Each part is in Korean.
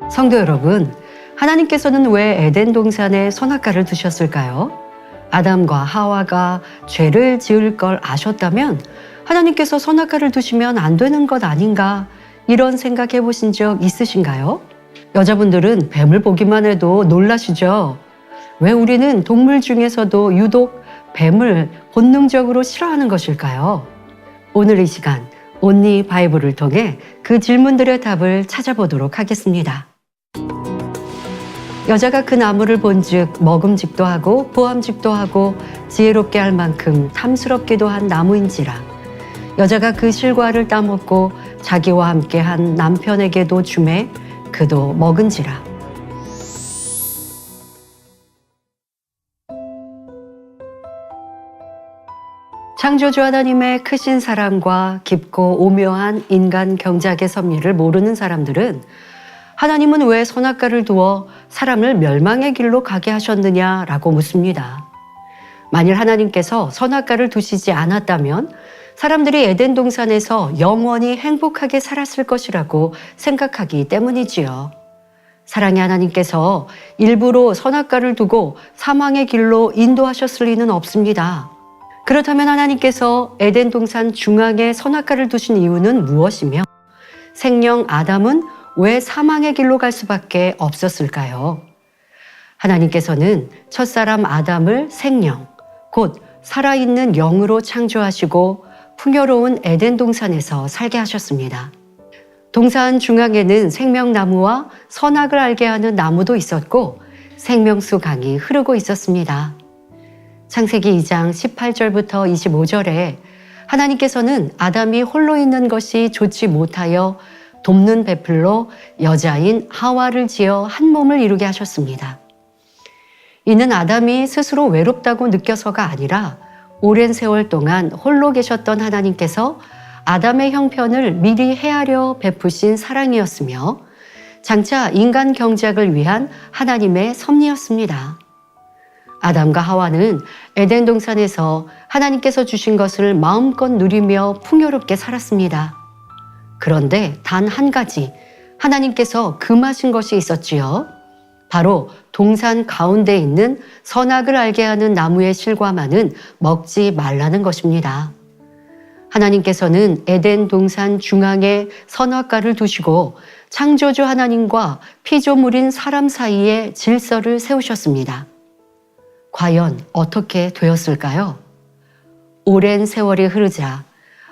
성도 여러분, 하나님께서는 왜 에덴 동산에 선악과를 두셨을까요? 아담과 하와가 죄를 지을 걸 아셨다면 하나님께서 선악과를 두시면 안 되는 것 아닌가, 이런 생각해 보신 적 있으신가요? 여자분들은 뱀을 보기만 해도 놀라시죠? 왜 우리는 동물 중에서도 유독 뱀을 본능적으로 싫어하는 것일까요? 오늘 이 시간 온리 바이블을 통해 그 질문들의 답을 찾아보도록 하겠습니다. 여자가 그 나무를 본즉 먹음직도 하고 보암직도 하고 지혜롭게 할 만큼 탐스럽기도 한 나무인지라. 여자가 그 실과를 따먹고 자기와 함께 한 남편에게도 주매 그도 먹은지라. 창조주 하나님의 크신 사랑과 깊고 오묘한 인간 경작의 섭리를 모르는 사람들은 하나님은 왜 선악과를 두어 사람을 멸망의 길로 가게 하셨느냐라고 묻습니다. 만일 하나님께서 선악과를 두시지 않았다면 사람들이 에덴 동산에서 영원히 행복하게 살았을 것이라고 생각하기 때문이지요. 사랑의 하나님께서 일부러 선악과를 두고 사망의 길로 인도하셨을 리는 없습니다. 그렇다면 하나님께서 에덴 동산 중앙에 선악과를 두신 이유는 무엇이며 생령 아담은 왜 사망의 길로 갈 수밖에 없었을까요? 하나님께서는 첫사람 아담을 생령, 곧 살아있는 영으로 창조하시고 풍요로운 에덴 동산에서 살게 하셨습니다. 동산 중앙에는 생명나무와 선악을 알게 하는 나무도 있었고 생명수 강이 흐르고 있었습니다. 창세기 2장 18절부터 25절에 하나님께서는 아담이 홀로 있는 것이 좋지 못하여 돕는 배풀로 여자인 하와를 지어 한 몸을 이루게 하셨습니다. 이는 아담이 스스로 외롭다고 느껴서가 아니라 오랜 세월 동안 홀로 계셨던 하나님께서 아담의 형편을 미리 헤아려 베푸신 사랑이었으며 장차 인간 경작을 위한 하나님의 섭리였습니다. 아담과 하와는 에덴 동산에서 하나님께서 주신 것을 마음껏 누리며 풍요롭게 살았습니다. 그런데 단 한 가지 하나님께서 금하신 것이 있었지요. 바로 동산 가운데 있는 선악을 알게 하는 나무의 실과만은 먹지 말라는 것입니다. 하나님께서는 에덴 동산 중앙에 선악과를 두시고 창조주 하나님과 피조물인 사람 사이에 질서를 세우셨습니다. 과연 어떻게 되었을까요? 오랜 세월이 흐르자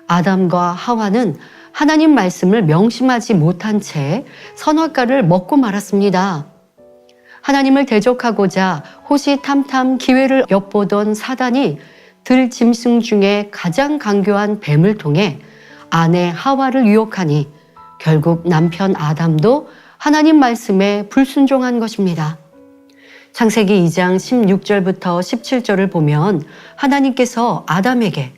아담과 하와는 하나님 말씀을 명심하지 못한 채 선악과를 먹고 말았습니다. 하나님을 대적하고자 호시탐탐 기회를 엿보던 사단이 들짐승 중에 가장 강교한 뱀을 통해 아내 하와를 유혹하니 결국 남편 아담도 하나님 말씀에 불순종한 것입니다. 창세기 2장 16절부터 17절을 보면 하나님께서 아담에게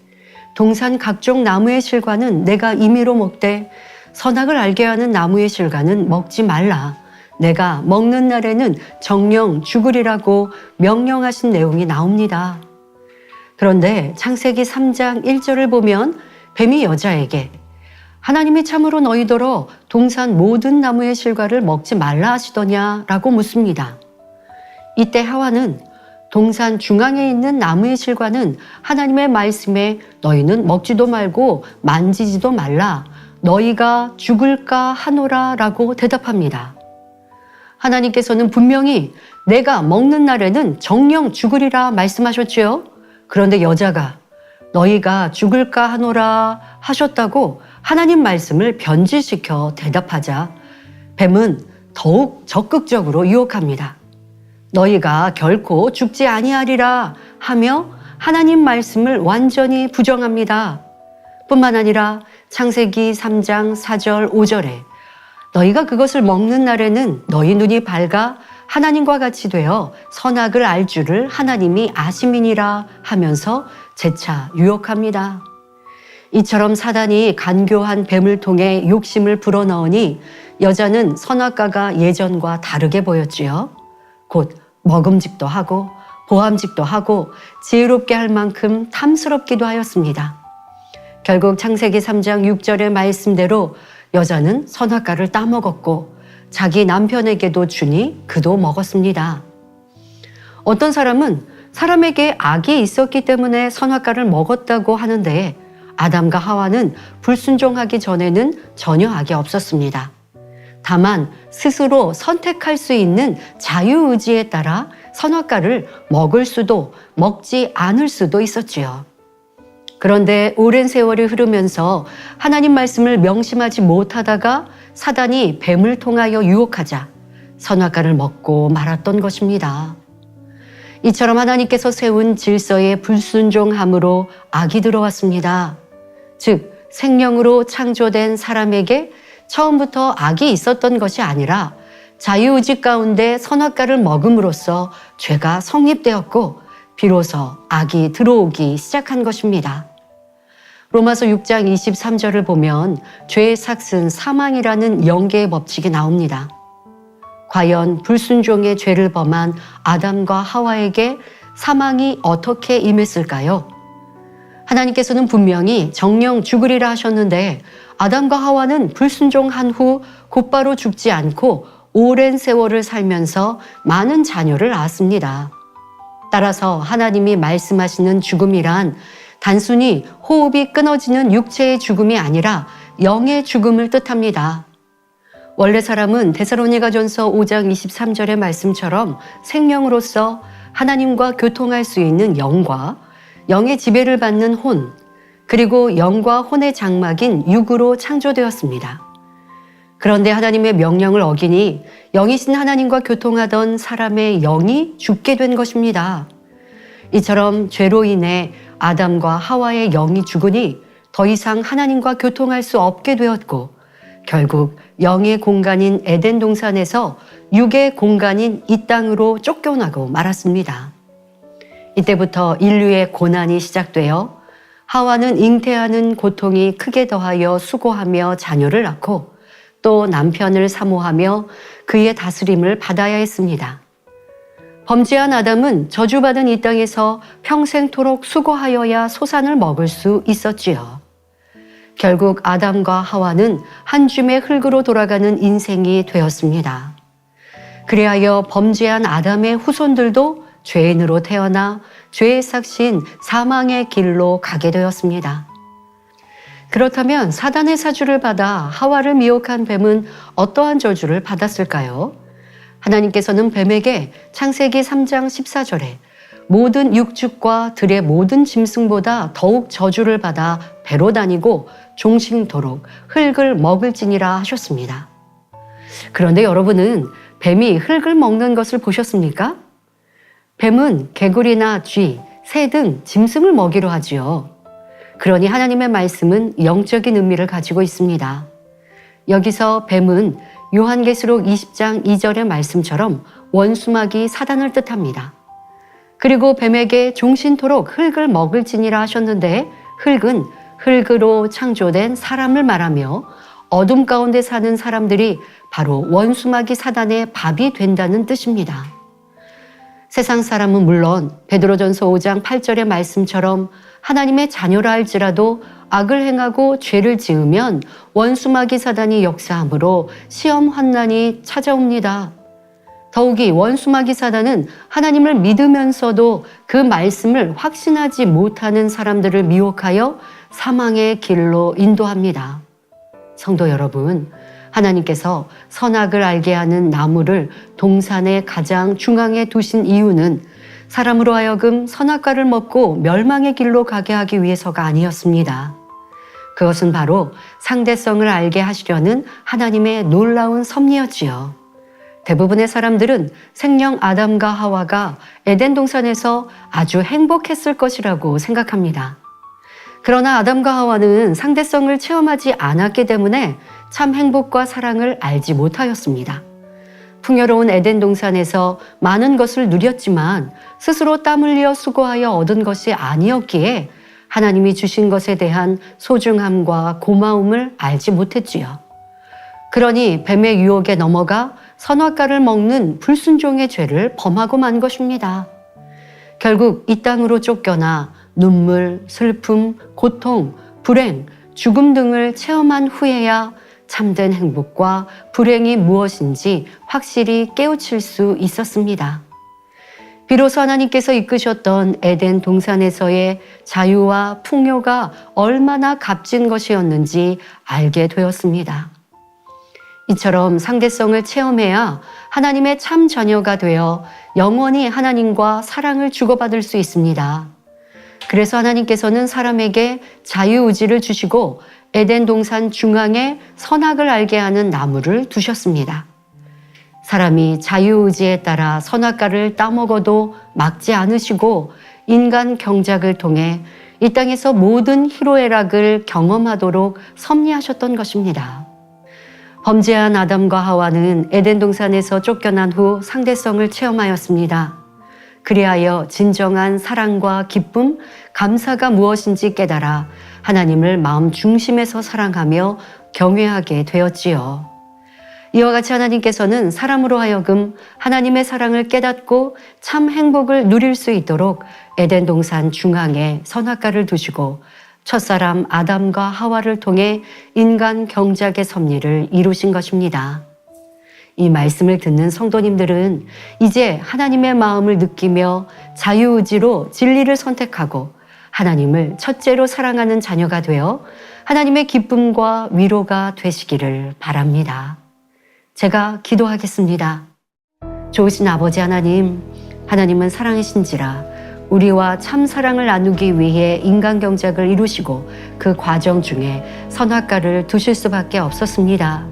동산 각종 나무의 실과는 내가 임의로 먹되 선악을 알게 하는 나무의 실과는 먹지 말라. 내가 먹는 날에는 정령 죽으리라고 명령하신 내용이 나옵니다. 그런데 창세기 3장 1절을 보면 뱀이 여자에게 하나님이 참으로 너희더러 동산 모든 나무의 실과를 먹지 말라 하시더냐라고 묻습니다. 이때 하와는 동산 중앙에 있는 나무의 실과는 하나님의 말씀에 너희는 먹지도 말고 만지지도 말라, 너희가 죽을까 하노라 라고 대답합니다. 하나님께서는 분명히 내가 먹는 날에는 정령 죽으리라 말씀하셨지요. 그런데 여자가 너희가 죽을까 하노라 하셨다고 하나님 말씀을 변질시켜 대답하자 뱀은 더욱 적극적으로 유혹합니다. 너희가 결코 죽지 아니하리라 하며 하나님 말씀을 완전히 부정합니다. 뿐만 아니라 창세기 3장 4절 5절에 너희가 그것을 먹는 날에는 너희 눈이 밝아 하나님과 같이 되어 선악을 알 줄을 하나님이 아심이니라 하면서 재차 유혹합니다. 이처럼 사단이 간교한 뱀을 통해 욕심을 불어넣으니 여자는 선악과가 예전과 다르게 보였지요. 곧 먹음직도 하고 보암직도 하고 지혜롭게 할 만큼 탐스럽기도 하였습니다. 결국 창세기 3장 6절의 말씀대로 여자는 선악과를 따먹었고 자기 남편에게도 주니 그도 먹었습니다. 어떤 사람은 사람에게 악이 있었기 때문에 선악과를 먹었다고 하는데 아담과 하와는 불순종하기 전에는 전혀 악이 없었습니다. 다만 스스로 선택할 수 있는 자유의지에 따라 선악과를 먹을 수도 먹지 않을 수도 있었지요. 그런데 오랜 세월이 흐르면서 하나님 말씀을 명심하지 못하다가 사단이 뱀을 통하여 유혹하자 선악과를 먹고 말았던 것입니다. 이처럼 하나님께서 세운 질서에 불순종함으로 악이 들어왔습니다. 즉 생명으로 창조된 사람에게 처음부터 악이 있었던 것이 아니라 자유의지 가운데 선악과를 먹음으로써 죄가 성립되었고 비로소 악이 들어오기 시작한 것입니다. 로마서 6장 23절을 보면 죄의 삭은 사망이라는 영계의 법칙이 나옵니다. 과연 불순종의 죄를 범한 아담과 하와에게 사망이 어떻게 임했을까요? 하나님께서는 분명히 정령 죽으리라 하셨는데 아담과 하와는 불순종한 후 곧바로 죽지 않고 오랜 세월을 살면서 많은 자녀를 낳았습니다. 따라서 하나님이 말씀하시는 죽음이란 단순히 호흡이 끊어지는 육체의 죽음이 아니라 영의 죽음을 뜻합니다. 원래 사람은 데살로니가전서 5장 23절의 말씀처럼 생명으로서 하나님과 교통할 수 있는 영과 영의 지배를 받는 혼, 그리고 영과 혼의 장막인 육으로 창조되었습니다. 그런데 하나님의 명령을 어기니 영이신 하나님과 교통하던 사람의 영이 죽게 된 것입니다. 이처럼 죄로 인해 아담과 하와의 영이 죽으니 더 이상 하나님과 교통할 수 없게 되었고 결국 영의 공간인 에덴 동산에서 육의 공간인 이 땅으로 쫓겨나고 말았습니다. 이때부터 인류의 고난이 시작되어 하와는 잉태하는 고통이 크게 더하여 수고하며 자녀를 낳고 또 남편을 사모하며 그의 다스림을 받아야 했습니다. 범죄한 아담은 저주받은 이 땅에서 평생토록 수고하여야 소산을 먹을 수 있었지요. 결국 아담과 하와는 한 줌의 흙으로 돌아가는 인생이 되었습니다. 그리하여 범죄한 아담의 후손들도 죄인으로 태어나 죄의 삭신 사망의 길로 가게 되었습니다. 그렇다면 사단의 사주를 받아 하와를 미혹한 뱀은 어떠한 저주를 받았을까요? 하나님께서는 뱀에게 창세기 3장 14절에 모든 육축과 들의 모든 짐승보다 더욱 저주를 받아 배로 다니고 종신토록 흙을 먹을지니라 하셨습니다. 그런데 여러분은 뱀이 흙을 먹는 것을 보셨습니까? 뱀은 개구리나 쥐, 새 등 짐승을 먹이로 하지요. 그러니 하나님의 말씀은 영적인 의미를 가지고 있습니다. 여기서 뱀은 요한계시록 20장 2절의 말씀처럼 원수마귀 사단을 뜻합니다. 그리고 뱀에게 종신토록 흙을 먹을지니라 하셨는데 흙은 흙으로 창조된 사람을 말하며 어둠 가운데 사는 사람들이 바로 원수마귀 사단의 밥이 된다는 뜻입니다. 세상 사람은 물론 베드로전서 5장 8절의 말씀처럼 하나님의 자녀라 할지라도 악을 행하고 죄를 지으면 원수마귀 사단이 역사함으로 시험 환난이 찾아옵니다. 더욱이 원수마귀 사단은 하나님을 믿으면서도 그 말씀을 확신하지 못하는 사람들을 미혹하여 사망의 길로 인도합니다. 성도 여러분, 하나님께서 선악을 알게 하는 나무를 동산의 가장 중앙에 두신 이유는 사람으로 하여금 선악과를 먹고 멸망의 길로 가게 하기 위해서가 아니었습니다. 그것은 바로 상대성을 알게 하시려는 하나님의 놀라운 섭리였지요. 대부분의 사람들은 생명 아담과 하와가 에덴 동산에서 아주 행복했을 것이라고 생각합니다. 그러나 아담과 하와는 상대성을 체험하지 않았기 때문에 참 행복과 사랑을 알지 못하였습니다. 풍요로운 에덴 동산에서 많은 것을 누렸지만 스스로 땀 흘려 수고하여 얻은 것이 아니었기에 하나님이 주신 것에 대한 소중함과 고마움을 알지 못했지요. 그러니 뱀의 유혹에 넘어가 선악과를 먹는 불순종의 죄를 범하고 만 것입니다. 결국 이 땅으로 쫓겨나 눈물, 슬픔, 고통, 불행, 죽음 등을 체험한 후에야 참된 행복과 불행이 무엇인지 확실히 깨우칠 수 있었습니다. 비로소 하나님께서 이끄셨던 에덴 동산에서의 자유와 풍요가 얼마나 값진 것이었는지 알게 되었습니다. 이처럼 상대성을 체험해야 하나님의 참 자녀가 되어 영원히 하나님과 사랑을 주고받을 수 있습니다. 그래서 하나님께서는 사람에게 자유의지를 주시고 에덴 동산 중앙에 선악을 알게 하는 나무를 두셨습니다. 사람이 자유의지에 따라 선악과를 따먹어도 막지 않으시고 인간 경작을 통해 이 땅에서 모든 희로애락을 경험하도록 섭리하셨던 것입니다. 범죄한 아담과 하와는 에덴 동산에서 쫓겨난 후 상대성을 체험하였습니다. 그리하여 진정한 사랑과 기쁨, 감사가 무엇인지 깨달아 하나님을 마음 중심에서 사랑하며 경외하게 되었지요. 이와 같이 하나님께서는 사람으로 하여금 하나님의 사랑을 깨닫고 참 행복을 누릴 수 있도록 에덴 동산 중앙에 선악과를 두시고 첫사람 아담과 하와를 통해 인간 경작의 섭리를 이루신 것입니다. 이 말씀을 듣는 성도님들은 이제 하나님의 마음을 느끼며 자유의지로 진리를 선택하고 하나님을 첫째로 사랑하는 자녀가 되어 하나님의 기쁨과 위로가 되시기를 바랍니다. 제가 기도하겠습니다. 좋으신 아버지 하나님, 하나님은 사랑이신지라 우리와 참 사랑을 나누기 위해 인간 경작을 이루시고 그 과정 중에 선악과를 두실 수밖에 없었습니다.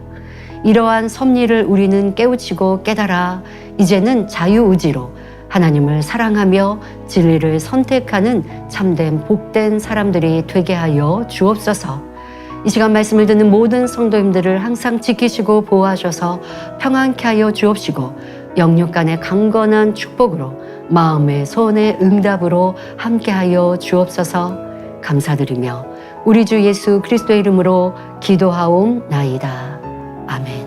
이러한 섭리를 우리는 깨우치고 깨달아 이제는 자유의지로 하나님을 사랑하며 진리를 선택하는 참된 복된 사람들이 되게 하여 주옵소서. 이 시간 말씀을 듣는 모든 성도님들을 항상 지키시고 보호하셔서 평안케 하여 주옵시고 영육 간의 강건한 축복으로 마음의 소원의 응답으로 함께하여 주옵소서. 감사드리며 우리 주 예수 그리스도의 이름으로 기도하옵나이다. 아멘.